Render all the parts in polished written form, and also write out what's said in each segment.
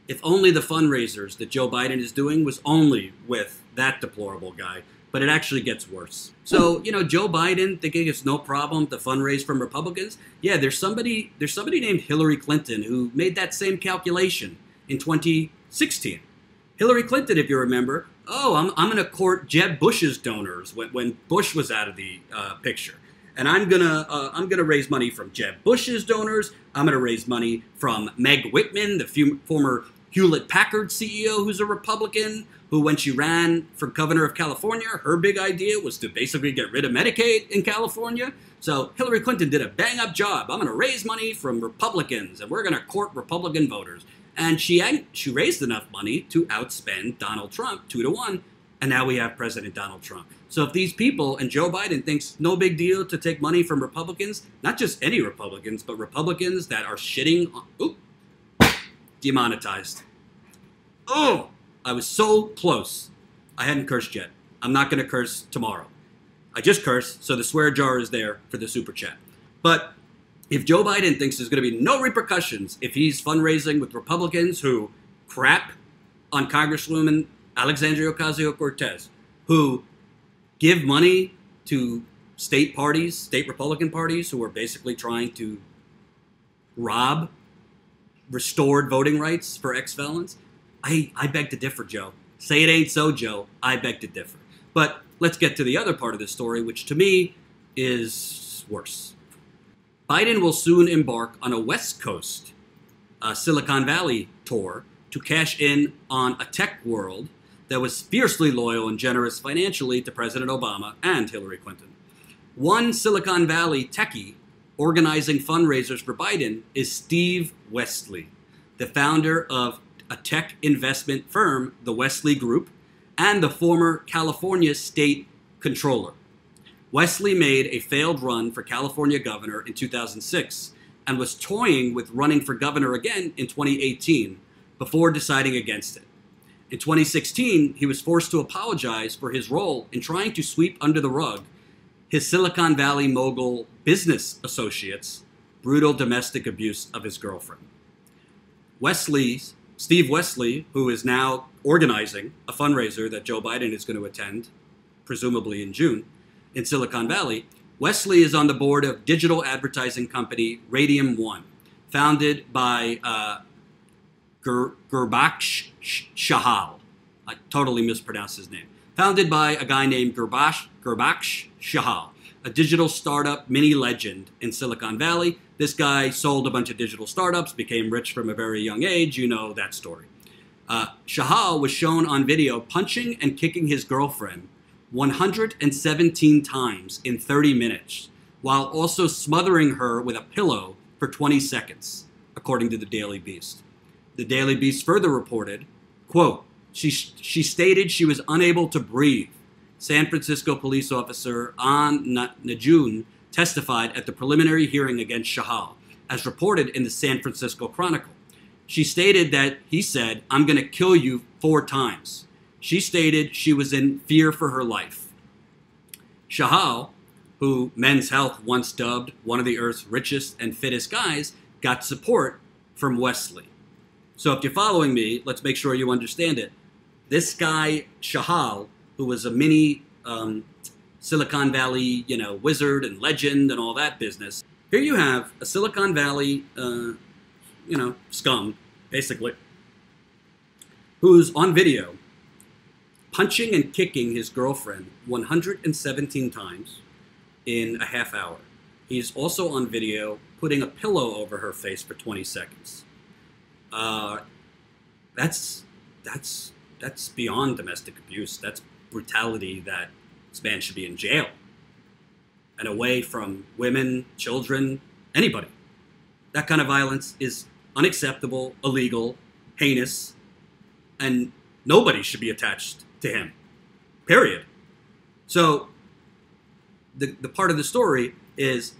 If only the fundraisers that Joe Biden is doing was only with that deplorable guy. But it actually gets worse. So, Joe Biden thinking it's no problem to fundraise from Republicans. Yeah, there's somebody named Hillary Clinton who made that same calculation in 2016. Hillary Clinton, if you remember, I'm going to court Jeb Bush's donors when Bush was out of the picture. And I'm gonna raise money from Jeb Bush's donors. I'm gonna raise money from Meg Whitman, the former Hewlett-Packard CEO, who's a Republican, who, when she ran for governor of California, her big idea was to basically get rid of Medicaid in California. So Hillary Clinton did a bang-up job. I'm going to raise money from Republicans, and we're going to court Republican voters. And she raised enough money to outspend Donald Trump 2-1, and now we have President Donald Trump. So if these people, and Joe Biden thinks no big deal to take money from Republicans, not just any Republicans, but Republicans that are shitting on, demonetized. Oh! I was so close. I hadn't cursed yet. I'm not going to curse tomorrow. I just cursed, so the swear jar is there for the super chat. But if Joe Biden thinks there's going to be no repercussions if he's fundraising with Republicans who crap on Congresswoman Alexandria Ocasio-Cortez, who give money to state Republican parties who are basically trying to rob restored voting rights for ex-felons, I beg to differ, Joe. Say it ain't so, Joe. I beg to differ. But let's get to the other part of the story, which to me is worse. Biden will soon embark on a West Coast Silicon Valley tour to cash in on a tech world that was fiercely loyal and generous financially to President Obama and Hillary Clinton. One Silicon Valley techie organizing fundraisers for Biden is Steve Westley, the founder of a tech investment firm, the Westley Group, and the former California state controller. Wesley made a failed run for California governor in 2006 and was toying with running for governor again in 2018 before deciding against it. In 2016, he was forced to apologize for his role in trying to sweep under the rug his Silicon Valley mogul business associates' brutal domestic abuse of his girlfriend. Steve Westley, who is now organizing a fundraiser that Joe Biden is going to attend, presumably in June, in Silicon Valley, Westley is on the board of digital advertising company Radium One, founded by Gurbaksh Shahal. I totally mispronounced his name. Founded by a guy named Gurbaksh Shahal, a digital startup mini legend in Silicon Valley. This guy sold a bunch of digital startups, became rich from a very young age. You know that story. Shahal was shown on video punching and kicking his girlfriend 117 times in 30 minutes, while also smothering her with a pillow for 20 seconds, according to the Daily Beast. The Daily Beast further reported, quote, she stated she was unable to breathe. San Francisco police officer An Najun testified at the preliminary hearing against Shahal, as reported in the San Francisco Chronicle. She stated that he said, "I'm going to kill you 4 times." She stated she was in fear for her life. Shahal, who Men's Health once dubbed one of the Earth's richest and fittest guys, got support from Wesley. So if you're following me, let's make sure you understand it. This guy, Shahal, who was a mini Silicon Valley, wizard and legend and all that business. Here you have a Silicon Valley, scum, basically, who's on video punching and kicking his girlfriend 117 times in a half hour. He's also on video putting a pillow over her face for 20 seconds. That's beyond domestic abuse. That's brutality that this man should be in jail and away from women, children, anybody. That kind of violence is unacceptable, illegal, heinous, and nobody should be attached to him, period. So the part of the story is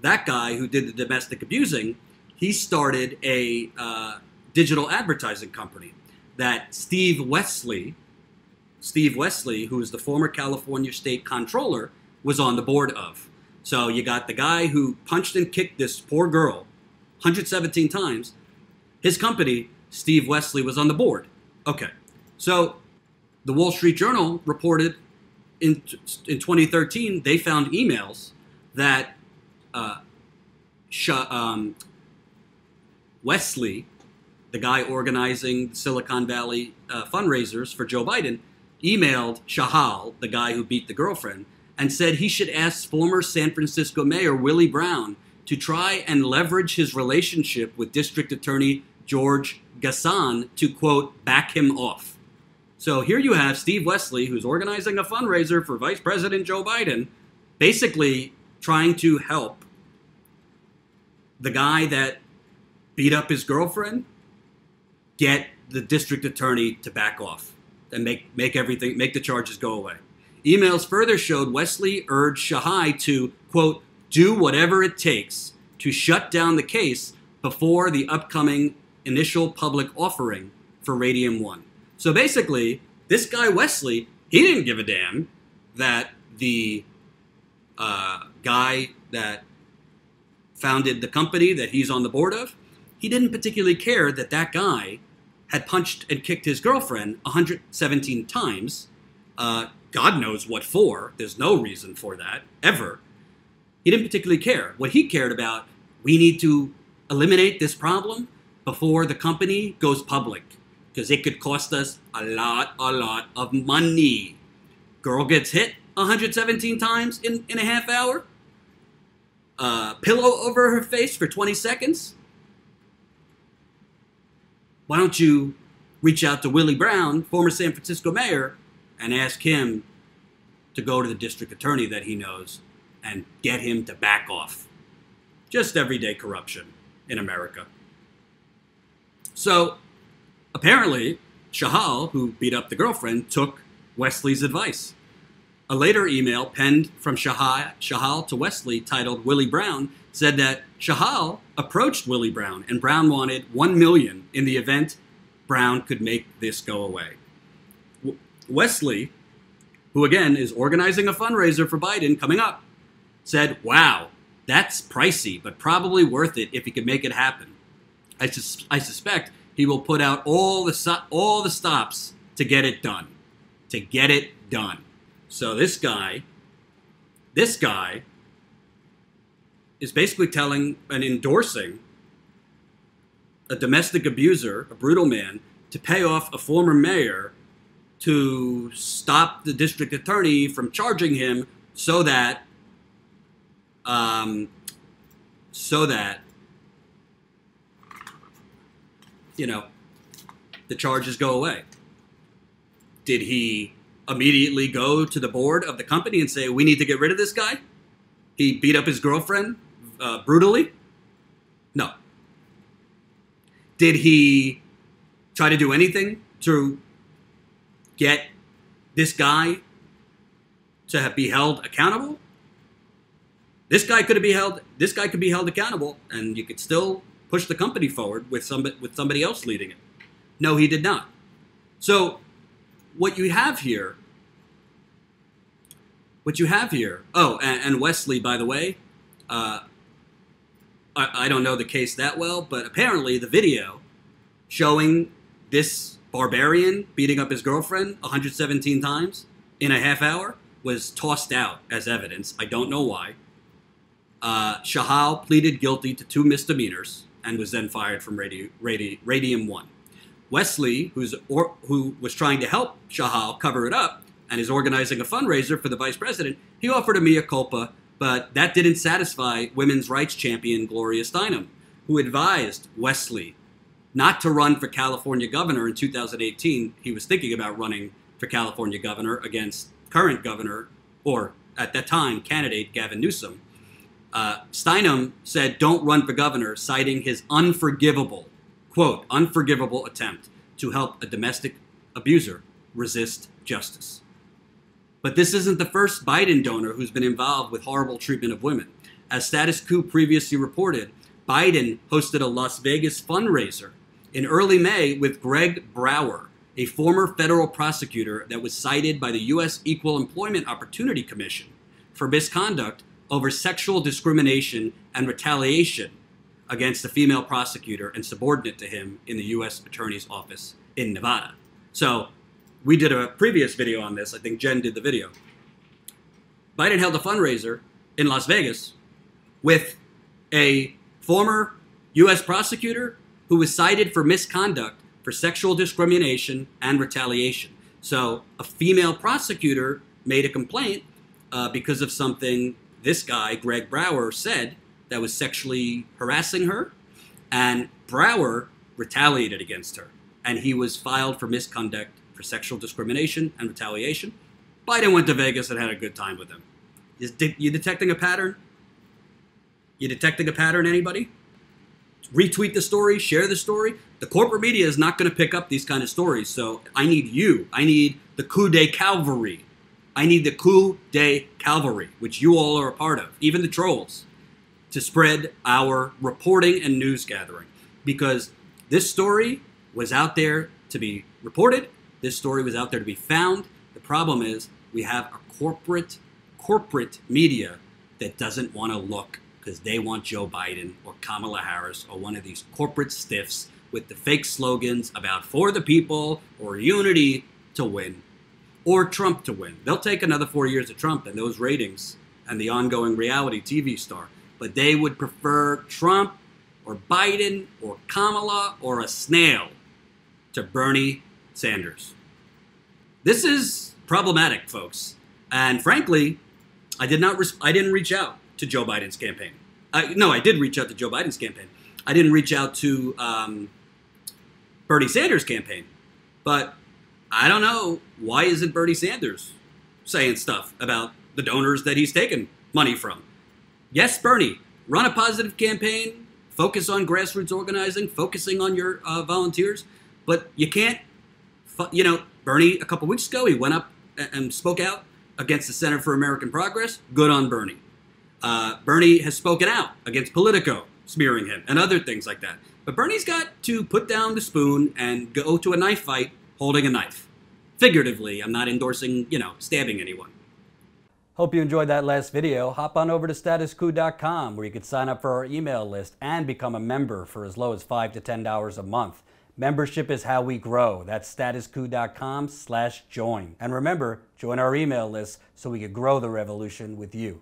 that guy who did the domestic abusing, he started a digital advertising company that Steve Westley, who is the former California state controller, was on the board of. So you got the guy who punched and kicked this poor girl 117 times. His company Steve Wesley was on the board. Okay, so the Wall Street Journal reported in 2013 they found emails that Wesley, the guy organizing Silicon Valley fundraisers for Joe Biden, emailed Shahal, the guy who beat the girlfriend, and said he should ask former San Francisco Mayor Willie Brown to try and leverage his relationship with District Attorney George Gasson to, quote, back him off. So here you have Steve Wesley, who's organizing a fundraiser for Vice President Joe Biden, basically trying to help the guy that beat up his girlfriend get the district attorney to back off and make the charges go away. Emails further showed Wesley urged Shahai to, quote, do whatever it takes to shut down the case before the upcoming initial public offering for Radium 1. So basically, this guy Wesley, he didn't give a damn that the guy that founded the company that he's on the board of, he didn't particularly care that that guy had punched and kicked his girlfriend 117 times. God knows what for. There's no reason for that, ever. He didn't particularly care. What he cared about, we need to eliminate this problem before the company goes public, because it could cost us a lot of money. Girl gets hit 117 times in a half hour. Pillow over her face for 20 seconds. Why don't you reach out to Willie Brown, former San Francisco mayor, and ask him to go to the district attorney that he knows and get him to back off. Just everyday corruption in America. So apparently, Shahal, who beat up the girlfriend, took Wesley's advice. A later email penned from Shahal to Wesley titled Willie Brown said that Shahal approached Willie Brown and Brown wanted $1 million in the event Brown could make this go away. Wesley, who again is organizing a fundraiser for Biden coming up, said, wow, that's pricey, but probably worth it if he could make it happen. I suspect he will put out all the stops to get it done. To get it done. So this guy is basically telling and endorsing a domestic abuser, a brutal man, to pay off a former mayor to stop the district attorney from charging him so that the charges go away. Did he immediately go to the board of the company and say, we need to get rid of this guy? He beat up his girlfriend brutally? No. Did he try to do anything to get this guy to be held accountable? This guy could be held accountable, and you could still push the company forward with somebody else leading it. No, he did not. So what you have here, oh, and Wesley, by the way, I don't know the case that well, but apparently the video showing this barbarian beating up his girlfriend 117 times in a half hour was tossed out as evidence. I don't know why. Shahal pleaded guilty to 2 misdemeanors and was then fired from Radium 1. Wesley, who was trying to help Shahal cover it up and is organizing a fundraiser for the vice president, he offered a mea culpa, but that didn't satisfy women's rights champion Gloria Steinem, who advised Wesley not to run for California governor in 2018. He was thinking about running for California governor against current governor, or at that time, candidate Gavin Newsom. Steinem said, don't run for governor, citing his unforgivable, quote, unforgivable attempt to help a domestic abuser resist justice. But this isn't the first Biden donor who's been involved with horrible treatment of women. As Status Coup previously reported, Biden hosted a Las Vegas fundraiser in early May with Greg Brower, a former federal prosecutor that was cited by the U.S. Equal Employment Opportunity Commission for misconduct over sexual discrimination and retaliation against a female prosecutor and subordinate to him in the U.S. Attorney's Office in Nevada. So we did a previous video on this. I think Jen did the video. Biden held a fundraiser in Las Vegas with a former U.S. prosecutor who was cited for misconduct for sexual discrimination and retaliation. So a female prosecutor made a complaint because of something this guy, Greg Brower, said that was sexually harassing her, and Brower retaliated against her, and he was filed for misconduct for sexual discrimination and retaliation. Biden went to Vegas and had a good time with him. You detecting a pattern? You detecting a pattern, anybody? Retweet the story, share the story. The corporate media is not going to pick up these kind of stories, so I need you. I need the coup de cavalry. I need the coup de cavalry, which you all are a part of, even the trolls, to spread our reporting and news gathering. Because this story was out there to be reported. This story was out there to be found. The problem is we have a corporate media that doesn't want to look because they want Joe Biden or Kamala Harris or one of these corporate stiffs with the fake slogans about for the people or unity to win or Trump to win. They'll take another 4 years of Trump and those ratings and the ongoing reality TV star. But they would prefer Trump or Biden or Kamala or a snail to Bernie Sanders. This is problematic, folks. And frankly, I didn't reach out to Joe Biden's campaign. No, I did reach out to Joe Biden's campaign. I didn't reach out to Bernie Sanders' campaign. But I don't know, why isn't Bernie Sanders saying stuff about the donors that he's taken money from? Yes, Bernie, run a positive campaign, focus on grassroots organizing, focusing on your volunteers, but you can't, Bernie, a couple weeks ago, he went up and spoke out against the Center for American Progress. Good on Bernie. Bernie has spoken out against Politico smearing him and other things like that. But Bernie's got to put down the spoon and go to a knife fight holding a knife. Figuratively, I'm not endorsing, stabbing anyone. Hope you enjoyed that last video. Hop on over to statuscoup.com where you can sign up for our email list and become a member for as low as $5 to $10 a month. Membership is how we grow. That's statuscoup.com/join. And remember, join our email list so we can grow the revolution with you.